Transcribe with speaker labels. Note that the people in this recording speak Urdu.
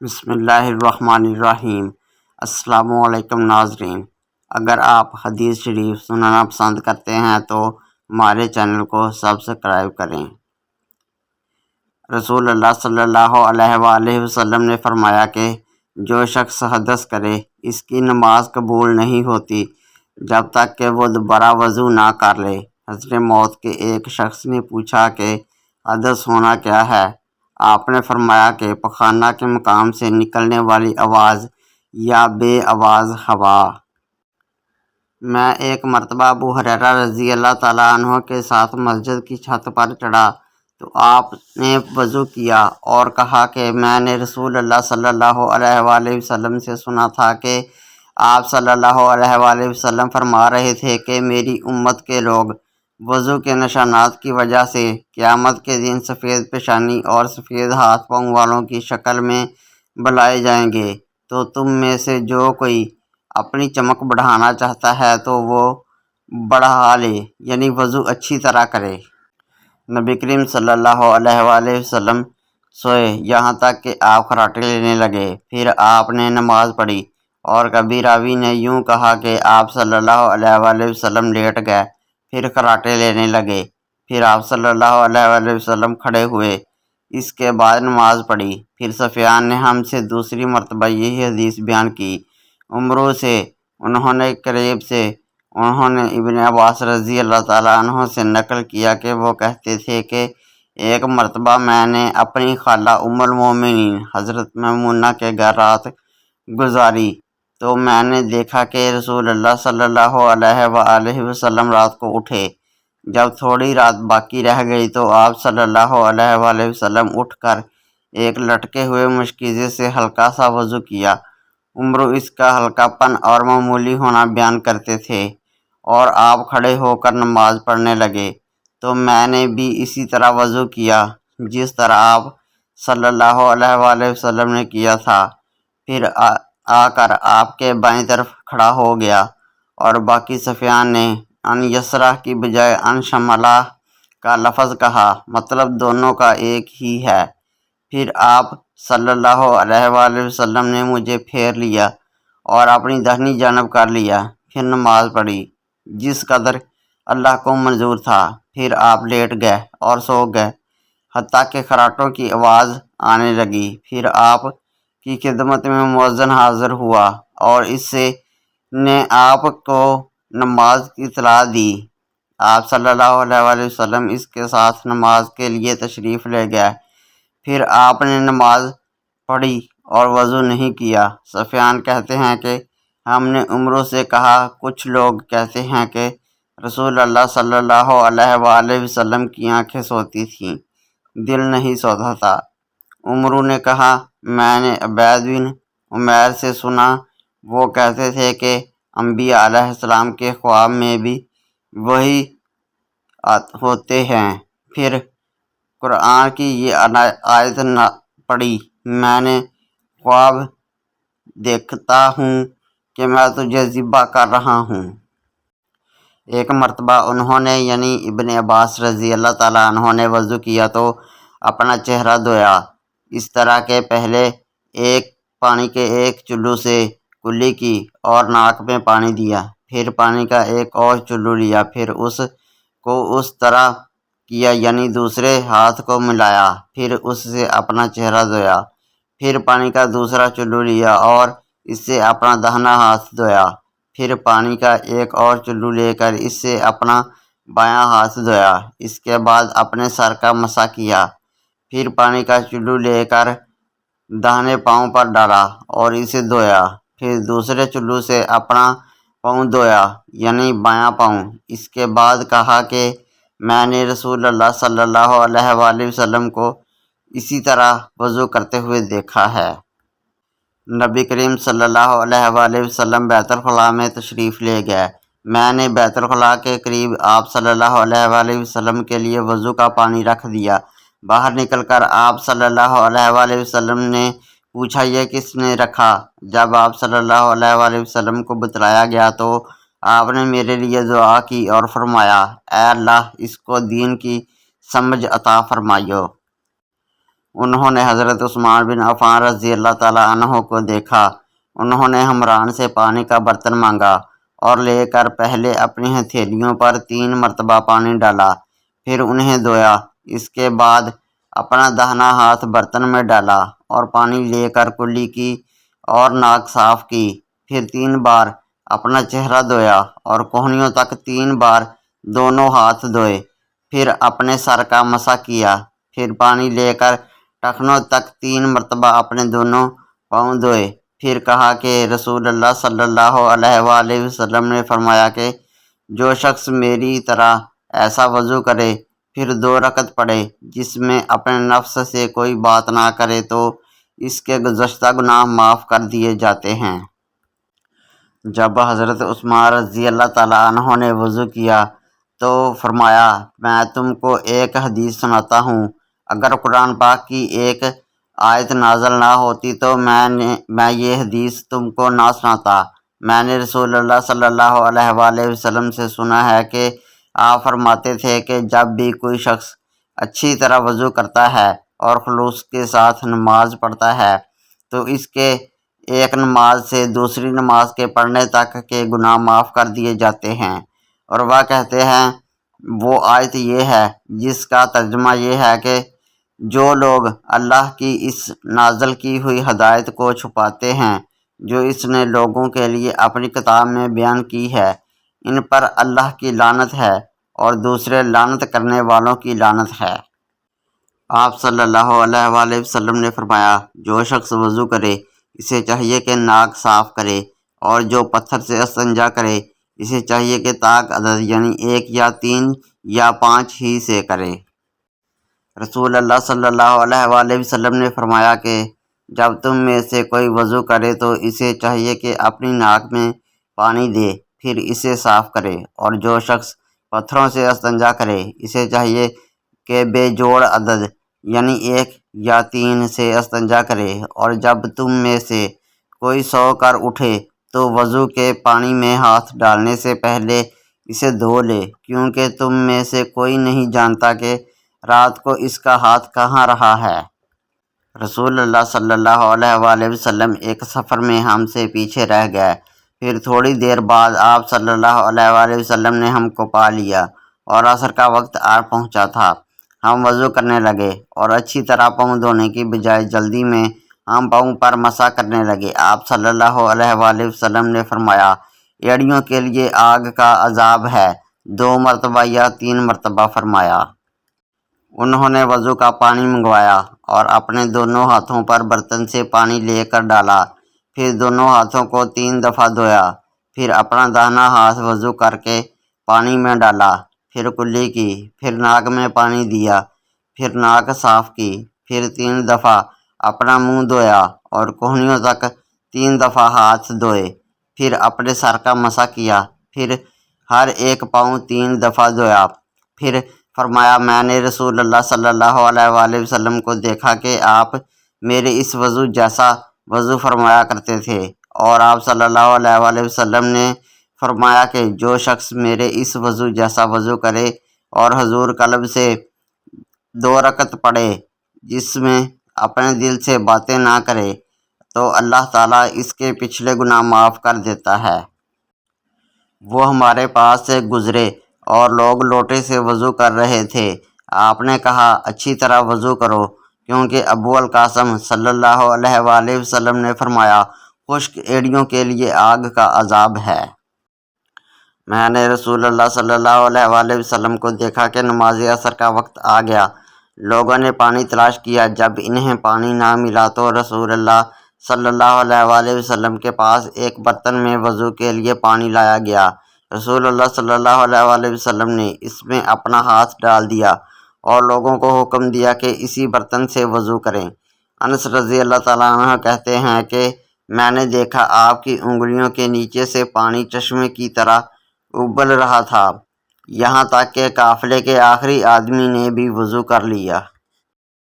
Speaker 1: بسم اللہ الرحمن الرحیم۔ السلام علیکم ناظرین، اگر آپ حدیث شریف سننا پسند کرتے ہیں تو ہمارے چینل کو سبسکرائب کریں۔ رسول اللہ صلی اللہ علیہ وآلہ وسلم نے فرمایا کہ جو شخص حدث کرے اس کی نماز قبول نہیں ہوتی جب تک کہ وہ دوبارہ وضو نہ کر لے۔ حضرت موت کے ایک شخص نے پوچھا کہ حدث ہونا کیا ہے؟ آپ نے فرمایا کہ پخانہ کے مقام سے نکلنے والی آواز یا بے آواز ہوا۔ میں ایک مرتبہ ابو ہریرہ رضی اللہ تعالیٰ عنہ کے ساتھ مسجد کی چھت پر چڑھا تو آپ نے وضو کیا اور کہا کہ میں نے رسول اللہ صلی اللہ علیہ وآلہ وسلم سے سنا تھا کہ آپ صلی اللہ علیہ وآلہ وسلم فرما رہے تھے کہ میری امت کے لوگ وضو کے نشانات کی وجہ سے قیامت کے دن سفید پیشانی اور سفید ہاتھ پاؤں والوں کی شکل میں بلائے جائیں گے، تو تم میں سے جو کوئی اپنی چمک بڑھانا چاہتا ہے تو وہ بڑھا لے، یعنی وضو اچھی طرح کرے۔ نبی کریم صلی اللہ علیہ وآلہ وسلم سوئے یہاں تک کہ آپ خراٹے لینے لگے، پھر آپ نے نماز پڑھی، اور کبھی راوی نے یوں کہا کہ آپ صلی اللہ علیہ وآلہ وسلم لیٹ گئے، پھر خراٹے لینے لگے، پھر آپ صلی اللہ علیہ وآلہ وسلم کھڑے ہوئے، اس کے بعد نماز پڑھی۔ پھر سفیان نے ہم سے دوسری مرتبہ یہی حدیث بیان کی۔ عمرو سے انہوں نے قریب سے انہوں نے ابن عباس رضی اللہ تعالیٰ عنہ سے نقل کیا کہ وہ کہتے تھے کہ ایک مرتبہ میں نے اپنی خالہ ام المومنین حضرت میمونہ کے گھر رات گزاری تو میں نے دیکھا کہ رسول اللہ صلی اللہ علیہ وآلہ وسلم رات کو اٹھے۔ جب تھوڑی رات باقی رہ گئی تو آپ صلی اللہ علیہ وآلہ وسلم اٹھ کر ایک لٹکے ہوئے مشکیزے سے ہلکا سا وضو کیا۔ عمرو اس کا ہلکا پن اور معمولی ہونا بیان کرتے تھے، اور آپ کھڑے ہو کر نماز پڑھنے لگے تو میں نے بھی اسی طرح وضو کیا جس طرح آپ صلی اللہ علیہ وآلہ وسلم نے کیا تھا، پھر آ کر آپ کے بائیں طرف کھڑا ہو گیا، اور باقی سفیان نے ان یسرہ کی بجائے ان شمالہ کا لفظ کہا، مطلب دونوں کا ایک ہی ہے۔ پھر آپ صلی اللہ علیہ وآلہ وسلم نے مجھے پھیر لیا اور اپنی داہنی جانب کر لیا، پھر نماز پڑھی جس قدر اللہ کو منظور تھا، پھر آپ لیٹ گئے اور سو گئے حتیٰ کہ خراٹوں کی آواز آنے لگی۔ پھر آپ کی خدمت میں مؤذن حاضر ہوا اور اس نے آپ کو نماز کی اطلاع دی۔ آپ صلی اللہ علیہ وآلہ وسلم اس کے ساتھ نماز کے لیے تشریف لے گئے، پھر آپ نے نماز پڑھی اور وضو نہیں کیا۔ سفیان کہتے ہیں کہ ہم نے عمرو سے کہا، کچھ لوگ کہتے ہیں کہ رسول اللہ صلی اللہ علیہ وآلہ وسلم کی آنکھیں سوتی تھیں، دل نہیں سوتا تھا۔ عمرو نے کہا، میں نے عبید بن عمیر سے سنا، وہ کہتے تھے کہ انبیاء علیہ السلام کے خواب میں بھی وہی ہوتے ہیں۔ پھر قرآن کی یہ آیت پڑھی، میں نے خواب دیکھتا ہوں کہ میں تجھے ذبح کر رہا ہوں۔ ایک مرتبہ انہوں نے یعنی ابن عباس رضی اللہ تعالیٰ عنہ نے وضو کیا تو اپنا چہرہ دھویا، اس طرح کہ پہلے پانی کے ایک چلو سے کلی کی اور ناک میں پانی دیا، پھر پانی کا ایک اور چلو لیا، پھر اس کو اس طرح کیا یعنی دوسرے ہاتھ کو ملایا، پھر اس سے اپنا چہرہ دھویا، پھر پانی کا دوسرا چلو لیا اور اس سے اپنا داہنا ہاتھ دھویا، پھر پانی کا ایک اور چلو لے کر اس سے اپنا بایاں ہاتھ دھویا، اس کے بعد اپنے سر کا مسح کیا، پھر پانی کا چلو لے کر داہنے پاؤں پر ڈالا اور اسے دھویا، پھر دوسرے چلو سے اپنا پاؤں دھویا یعنی بایاں پاؤں۔ اس کے بعد کہا کہ میں نے رسول اللہ صلی اللہ علیہ وآلہ وسلم کو اسی طرح وضو کرتے ہوئے دیکھا ہے۔ نبی کریم صلی اللہ علیہ وآلہ وسلم بیت الخلاء میں تشریف لے گئے۔ میں نے بیت الخلاء کے قریب آپ صلی اللہ علیہ وآلہ وسلم کے لیے وضو کا پانی رکھ دیا۔ باہر نکل کر آپ صلی اللہ علیہ وآلہ وسلم نے پوچھا، یہ کس نے رکھا؟ جب آپ صلی اللہ علیہ وآلہ وسلم کو بتلایا گیا تو آپ نے میرے لیے دعا کی اور فرمایا، اے اللہ اس کو دین کی سمجھ عطا فرمائیو۔ انہوں نے حضرت عثمان بن عفان رضی اللہ تعالیٰ عنہ کو دیکھا۔ انہوں نے حمران سے پانی کا برتن مانگا اور لے کر پہلے اپنی ہتھیلیوں پر 3 مرتبہ پانی ڈالا، پھر انہیں دھویا۔ اس کے بعد اپنا داہنا ہاتھ برتن میں ڈالا اور پانی لے کر کلی کی اور ناک صاف کی، پھر 3 بار اپنا چہرہ دھویا اور کہنیوں تک 3 بار دونوں ہاتھ دھوئے، پھر اپنے سر کا مسح کیا، پھر پانی لے کر ٹخنوں تک 3 مرتبہ اپنے دونوں پاؤں دھوئے، پھر کہا کہ رسول اللہ صلی اللہ علیہ وآلہ وسلم نے فرمایا کہ جو شخص میری طرح ایسا وضو کرے پھر 2 رکعت پڑھے جس میں اپنے نفس سے کوئی بات نہ کرے تو اس کے گزشتہ گناہ معاف کر دیے جاتے ہیں۔ جب حضرت عثمان رضی اللہ تعالیٰ عنہ نے وضو کیا تو فرمایا میں تم کو ایک حدیث سناتا ہوں، اگر قرآن پاک کی ایک آیت نازل نہ ہوتی تو میں یہ حدیث تم کو نہ سناتا۔ میں نے رسول اللہ صلی اللہ علیہ وآلہ وسلم سے سنا ہے کہ آپ فرماتے تھے کہ جب بھی کوئی شخص اچھی طرح وضو کرتا ہے اور خلوص کے ساتھ نماز پڑھتا ہے تو اس کے ایک نماز سے دوسری نماز کے پڑھنے تک کے گناہ معاف کر دیے جاتے ہیں۔ اور وہ کہتے ہیں وہ آیت یہ ہے جس کا ترجمہ یہ ہے کہ جو لوگ اللہ کی اس نازل کی ہوئی ہدایت کو چھپاتے ہیں جو اس نے لوگوں کے لیے اپنی کتاب میں بیان کی ہے، ان پر اللہ کی لعنت ہے اور دوسرے لعنت کرنے والوں کی لعنت ہے۔ آپ صلی اللہ علیہ وآلہ وسلم نے فرمایا جو شخص وضو کرے اسے چاہیے کہ ناک صاف کرے، اور جو پتھر سے استنجا کرے اسے چاہیے کہ طاق عدد یعنی 1 یا 3 یا 5 ہی سے کرے۔ رسول اللہ صلی اللہ علیہ وآلہ وسلم نے فرمایا کہ جب تم میں سے کوئی وضو کرے تو اسے چاہیے کہ اپنی ناک میں پانی دے پھر اسے صاف کرے، اور جو شخص پتھروں سے استنجا کرے اسے چاہیے کہ بے جوڑ عدد یعنی 1 یا 3 سے استنجا کرے، اور جب تم میں سے کوئی سو کر اٹھے تو وضو کے پانی میں ہاتھ ڈالنے سے پہلے اسے دھو لے، کیونکہ تم میں سے کوئی نہیں جانتا کہ رات کو اس کا ہاتھ کہاں رہا ہے۔ رسول اللہ صلی اللہ علیہ وآلہ وسلم ایک سفر میں ہم سے پیچھے رہ گئے، پھر تھوڑی دیر بعد آپ صلی اللہ علیہ وآلہ وسلم نے ہم کو پا لیا اور عصر کا وقت آ پہنچا تھا۔ ہم وضو کرنے لگے اور اچھی طرح پاؤں دھونے کی بجائے جلدی میں ہم پاؤں پر مسح کرنے لگے۔ آپ صلی اللہ علیہ وآلہ وسلم نے فرمایا ایڑیوں کے لیے آگ کا عذاب ہے، 2 مرتبہ یا 3 مرتبہ فرمایا۔ انہوں نے وضو کا پانی منگوایا اور اپنے دونوں ہاتھوں پر برتن سے پانی لے کر ڈالا، پھر دونوں ہاتھوں کو 3 دفعہ دھویا، پھر اپنا داہنا ہاتھ وضو کر کے پانی میں ڈالا، پھر کلی کی، پھر ناک میں پانی دیا، پھر ناک صاف کی، پھر 3 دفعہ اپنا منہ دھویا اور کہنیوں تک 3 دفعہ ہاتھ دھوئے، پھر اپنے سر کا مسح کیا، پھر ہر ایک پاؤں 3 دفعہ دھویا، پھر فرمایا میں نے رسول اللہ صلی اللہ علیہ وآلہ وسلم کو دیکھا کہ آپ میرے اس وضو جیسا وضو فرمایا کرتے تھے، اور آپ صلی اللہ علیہ وآلہ وسلم نے فرمایا کہ جو شخص میرے اس وضو جیسا وضو کرے اور حضور قلب سے 2 رکعت پڑھے جس میں اپنے دل سے باتیں نہ کرے تو اللہ تعالیٰ اس کے پچھلے گناہ معاف کر دیتا ہے۔ وہ ہمارے پاس سے گزرے اور لوگ لوٹے سے وضو کر رہے تھے۔ آپ نے کہا اچھی طرح وضو کرو، کیونکہ ابو القاسم صلی اللہ علیہ وآلہ وسلم نے فرمایا خشک ایڑیوں کے لیے آگ کا عذاب ہے۔ میں نے رسول اللہ صلی اللہ علیہ وآلہ وسلم کو دیکھا کہ نماز عصر کا وقت آ گیا۔ لوگوں نے پانی تلاش کیا، جب انہیں پانی نہ ملا تو رسول اللہ صلی اللہ علیہ وآلہ وسلم کے پاس ایک برتن میں وضو کے لیے پانی لایا گیا۔ رسول اللہ صلی اللہ علیہ وآلہ وسلم نے اس میں اپنا ہاتھ ڈال دیا اور لوگوں کو حکم دیا کہ اسی برتن سے وضو کریں۔ انس رضی اللہ تعالیٰ عنہ کہتے ہیں کہ میں نے دیکھا آپ کی انگلیوں کے نیچے سے پانی چشمے کی طرح ابل رہا تھا، یہاں تک کہ قافلے کے آخری آدمی نے بھی وضو کر لیا۔